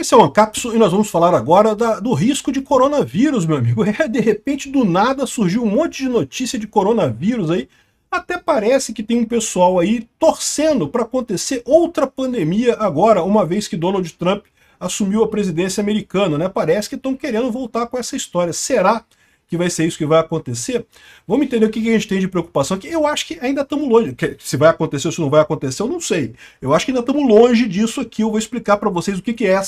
Esse é o Ancapsu e nós vamos falar agora do risco de coronavírus, meu amigo. De repente, do nada, surgiu um monte de notícia de coronavírus aí. Até parece que tem um pessoal aí torcendo para acontecer outra pandemia agora, uma vez que Donald Trump assumiu a presidência americana, né? Parece que estão querendo voltar com essa história. Será que vai ser isso que vai acontecer? Vamos entender o que a gente tem de preocupação aqui. Eu acho que ainda estamos longe. Se vai acontecer ou se não vai acontecer, eu não sei. Eu acho que ainda estamos longe disso aqui. Eu vou explicar para vocês o que é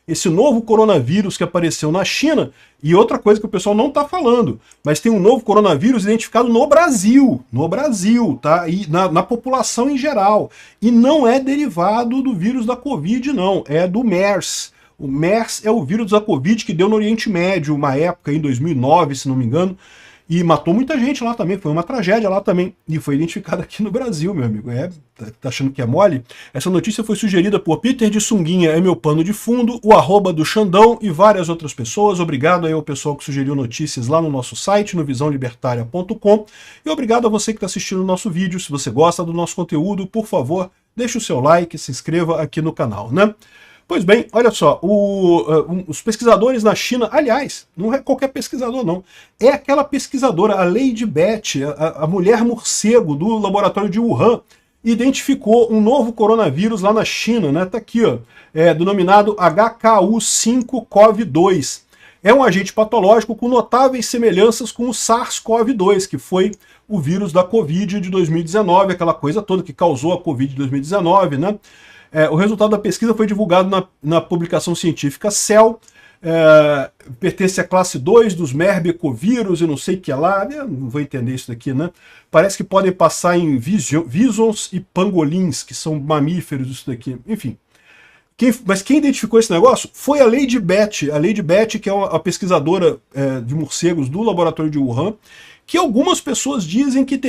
esse novo coronavírus que apareceu na China. E outra coisa que o pessoal não está falando, mas tem um novo coronavírus identificado no Brasil, tá? E na população em geral. E não é derivado do vírus da Covid, não. É do MERS. O MERS é o vírus da Covid que deu no Oriente Médio, uma época, em 2009, se não me engano, e matou muita gente lá também, foi uma tragédia lá também, e foi identificado aqui no Brasil, meu amigo. Tá achando que é mole? Essa notícia foi sugerida por Peter de Sunguinha, é meu pano de fundo, o @ do Xandão e várias outras pessoas. Obrigado aí ao pessoal que sugeriu notícias lá no nosso site, no visãolibertaria.com, e obrigado a você que está assistindo o nosso vídeo. Se você gosta do nosso conteúdo, por favor, deixe o seu like, se inscreva aqui no canal, né? Pois bem, olha só, os pesquisadores na China, aliás, não é qualquer pesquisador não, é aquela pesquisadora, a Lady Beth, a mulher morcego do laboratório de Wuhan, identificou um novo coronavírus lá na China, né? Tá aqui, ó, denominado HKU5-CoV2. É um agente patológico com notáveis semelhanças com o SARS-CoV-2, que foi o vírus da Covid de 2019, aquela coisa toda que causou a Covid de 2019, né? O resultado da pesquisa foi divulgado na publicação científica Cell, pertence à classe 2 dos merbecovírus e não sei o que lá, eu não vou entender isso daqui, né? Parece que podem passar em visons e pangolins, que são mamíferos, isso daqui, enfim. Mas quem identificou esse negócio foi a Lady Beth, que é a pesquisadora de morcegos do laboratório de Wuhan, que algumas pessoas dizem que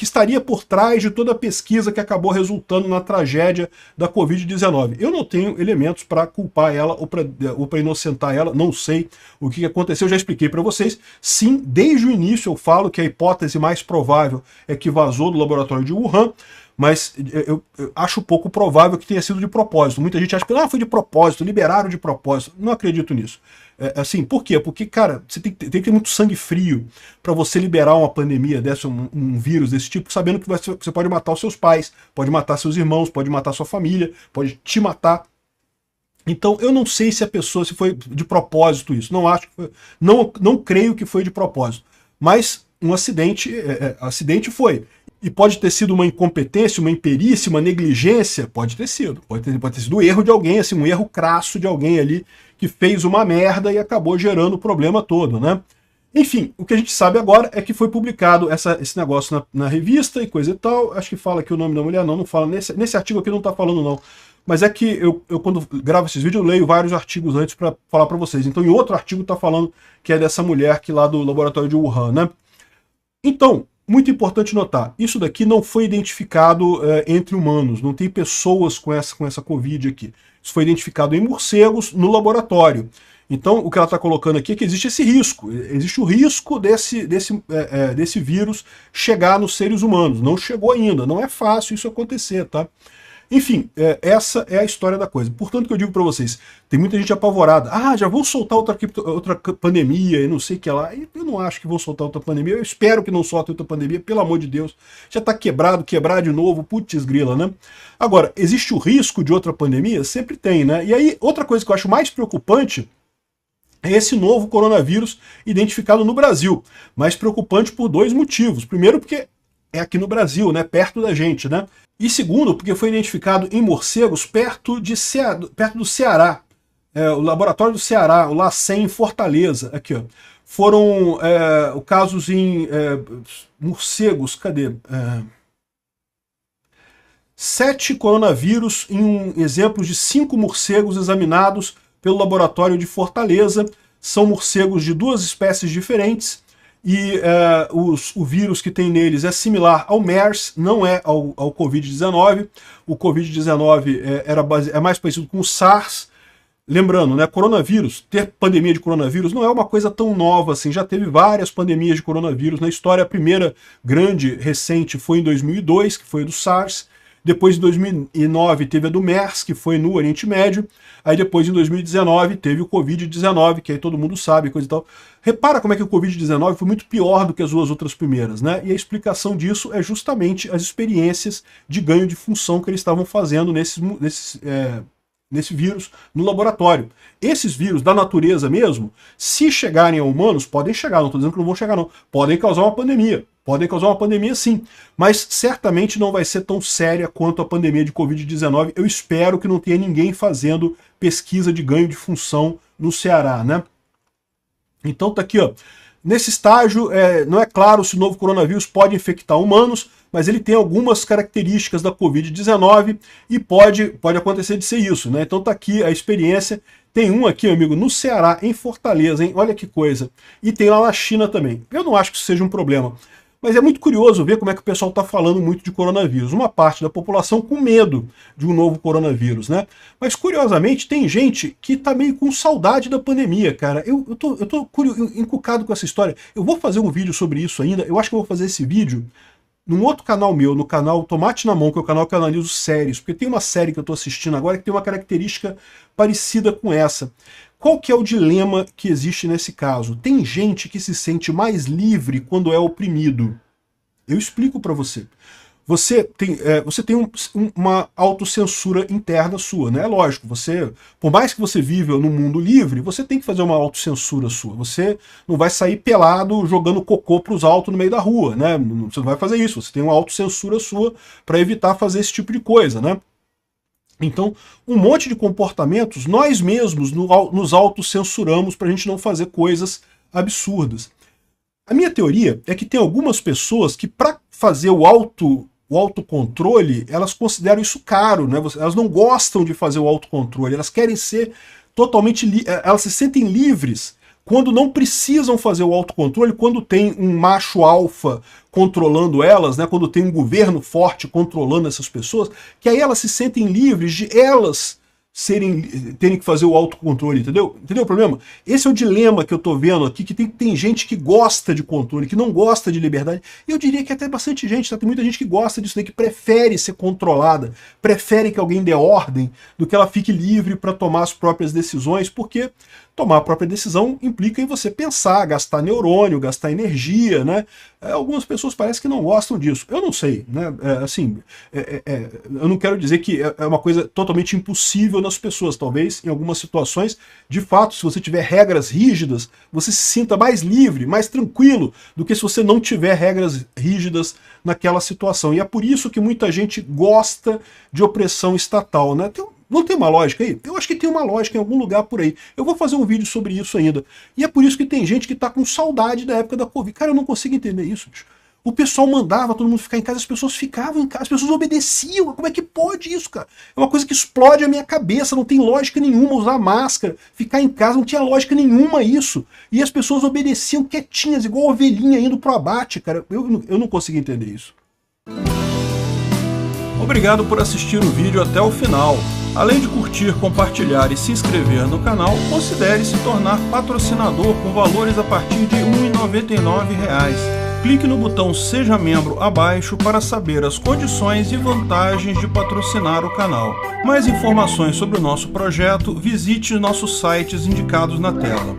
estaria por trás de toda a pesquisa que acabou resultando na tragédia da Covid-19. Eu não tenho elementos para culpar ela ou para inocentar ela, não sei o que aconteceu, já expliquei para vocês. Sim, desde o início eu falo que a hipótese mais provável é que vazou do laboratório de Wuhan, mas eu acho pouco provável que tenha sido de propósito. Muita gente acha que foi de propósito, liberaram de propósito. Não acredito nisso. Assim, por quê? Porque, cara, você tem que ter muito sangue frio para você liberar uma pandemia dessa, um vírus desse tipo, sabendo que você pode matar os seus pais, pode matar seus irmãos, pode matar sua família, pode te matar. Então, eu não sei se foi de propósito isso. Não acho que foi, não creio que foi de propósito. Mas um acidente foi. E pode ter sido uma incompetência, uma imperícia, uma negligência, pode ter sido. Pode ter sido um erro de alguém, assim, um erro crasso de alguém ali que fez uma merda e acabou gerando o problema todo, né? Enfim, o que a gente sabe agora é que foi publicado esse negócio na revista e coisa e tal. Acho que fala aqui o nome da mulher, não fala. Nesse artigo aqui não tá falando não. Mas é que eu quando gravo esses vídeos, eu leio vários artigos antes para falar para vocês. Então em outro artigo tá falando que é dessa mulher que lá do laboratório de Wuhan, né? Então, muito importante notar, isso daqui não foi identificado entre humanos, não tem pessoas com essa Covid aqui. Isso foi identificado em morcegos no laboratório. Então, o que ela está colocando aqui é que existe esse risco, existe o risco desse vírus chegar nos seres humanos. Não chegou ainda, não é fácil isso acontecer, tá? Enfim, essa é a história da coisa. Portanto, que eu digo para vocês, tem muita gente apavorada. Já vão soltar outra pandemia e não sei o que lá. Eu não acho que vão soltar outra pandemia. Eu espero que não soltem outra pandemia, pelo amor de Deus. Já está quebrar de novo, putz grila, né? Agora, existe o risco de outra pandemia? Sempre tem, né? E aí, outra coisa que eu acho mais preocupante é esse novo coronavírus identificado no Brasil. Mais preocupante por dois motivos. Primeiro, porque é aqui no Brasil, né? Perto da gente, né? E segundo, porque foi identificado em morcegos perto do Ceará. O laboratório do Ceará, o LACEN, em Fortaleza. Aqui, ó. Foram casos em morcegos, cadê? 7 coronavírus em exemplos de 5 morcegos examinados pelo laboratório de Fortaleza. São morcegos de 2 espécies diferentes. E o vírus que tem neles é similar ao MERS, não é ao Covid-19. O Covid-19 é mais parecido com o SARS. Lembrando, né, coronavírus, ter pandemia de coronavírus não é uma coisa tão nova assim. Já teve várias pandemias de coronavírus na história. A primeira grande, recente, foi em 2002, que foi do SARS. Depois, em 2009, teve a do MERS, que foi no Oriente Médio. Aí depois, em 2019, teve o Covid-19, que aí todo mundo sabe, coisa e tal. Repara como é que o Covid-19 foi muito pior do que as duas outras primeiras, né? E a explicação disso é justamente as experiências de ganho de função que eles estavam fazendo nesse vírus no laboratório. Esses vírus da natureza mesmo, se chegarem a humanos, podem chegar, não estou dizendo que não vão chegar não, podem causar uma pandemia. Podem causar uma pandemia sim, mas certamente não vai ser tão séria quanto a pandemia de Covid-19. Eu espero que não tenha ninguém fazendo pesquisa de ganho de função no Ceará, né? Então tá aqui, ó. Nesse estágio, não é claro se o novo coronavírus pode infectar humanos, mas ele tem algumas características da Covid-19 e pode acontecer de ser isso, né? Então tá aqui a experiência. Tem um aqui, amigo, no Ceará, em Fortaleza, hein? Olha que coisa. E tem lá na China também. Eu não acho que isso seja um problema. Mas é muito curioso ver como é que o pessoal está falando muito de coronavírus. Uma parte da população com medo de um novo coronavírus, né? Mas, curiosamente, tem gente que está meio com saudade da pandemia, cara. Eu tô encucado com essa história. Eu vou fazer um vídeo sobre isso ainda. Eu acho que eu vou fazer esse vídeo num outro canal meu, no canal Tomate na Mão, que é o canal que eu analiso séries. Porque tem uma série que eu estou assistindo agora que tem uma característica parecida com essa. Qual que é o dilema que existe nesse caso? Tem gente que se sente mais livre quando é oprimido. Eu explico para você. Você tem uma autocensura interna sua, né? É lógico, por mais que você viva num mundo livre, você tem que fazer uma autocensura sua. Você não vai sair pelado jogando cocô pros altos no meio da rua, né? Você não vai fazer isso. Você tem uma autocensura sua para evitar fazer esse tipo de coisa, né? Então, um monte de comportamentos, nós mesmos nos autocensuramos para a gente não fazer coisas absurdas. A minha teoria é que tem algumas pessoas que, para fazer o autocontrole, elas consideram isso caro, né? Elas não gostam de fazer o autocontrole, elas querem ser totalmente... Elas se sentem livres quando não precisam fazer o autocontrole, quando tem um macho alfa controlando elas, né, quando tem um governo forte controlando essas pessoas, que aí elas se sentem livres de elas terem que fazer o autocontrole, entendeu? Entendeu o problema? Esse é o dilema que eu tô vendo aqui, que tem gente que gosta de controle, que não gosta de liberdade. E eu diria que até bastante gente, tá? Tem muita gente que gosta disso daí, que prefere ser controlada, prefere que alguém dê ordem, do que ela fique livre para tomar as próprias decisões, porque tomar a própria decisão implica em você pensar, gastar neurônio, gastar energia, né? Algumas pessoas parecem que não gostam disso. Eu não sei, né? Eu não quero dizer que é uma coisa totalmente impossível nas pessoas. Talvez, em algumas situações, de fato, se você tiver regras rígidas, você se sinta mais livre, mais tranquilo, do que se você não tiver regras rígidas naquela situação. E é por isso que muita gente gosta de opressão estatal, né? Não tem uma lógica aí? Eu acho que tem uma lógica em algum lugar por aí. Eu vou fazer um vídeo sobre isso ainda. E é por isso que tem gente que tá com saudade da época da Covid. Cara, eu não consigo entender isso, bicho. O pessoal mandava todo mundo ficar em casa, as pessoas ficavam em casa, as pessoas obedeciam. Como é que pode isso, cara? É uma coisa que explode a minha cabeça, não tem lógica nenhuma usar máscara, ficar em casa, não tinha lógica nenhuma isso. E as pessoas obedeciam quietinhas, igual ovelhinha indo pro abate, cara. Eu não consigo entender isso. Obrigado por assistir o vídeo até o final. Além de curtir, compartilhar e se inscrever no canal, considere se tornar patrocinador com valores a partir de R$ 1,99. Clique no botão Seja Membro abaixo para saber as condições e vantagens de patrocinar o canal. Mais informações sobre o nosso projeto, visite nossos sites indicados na tela.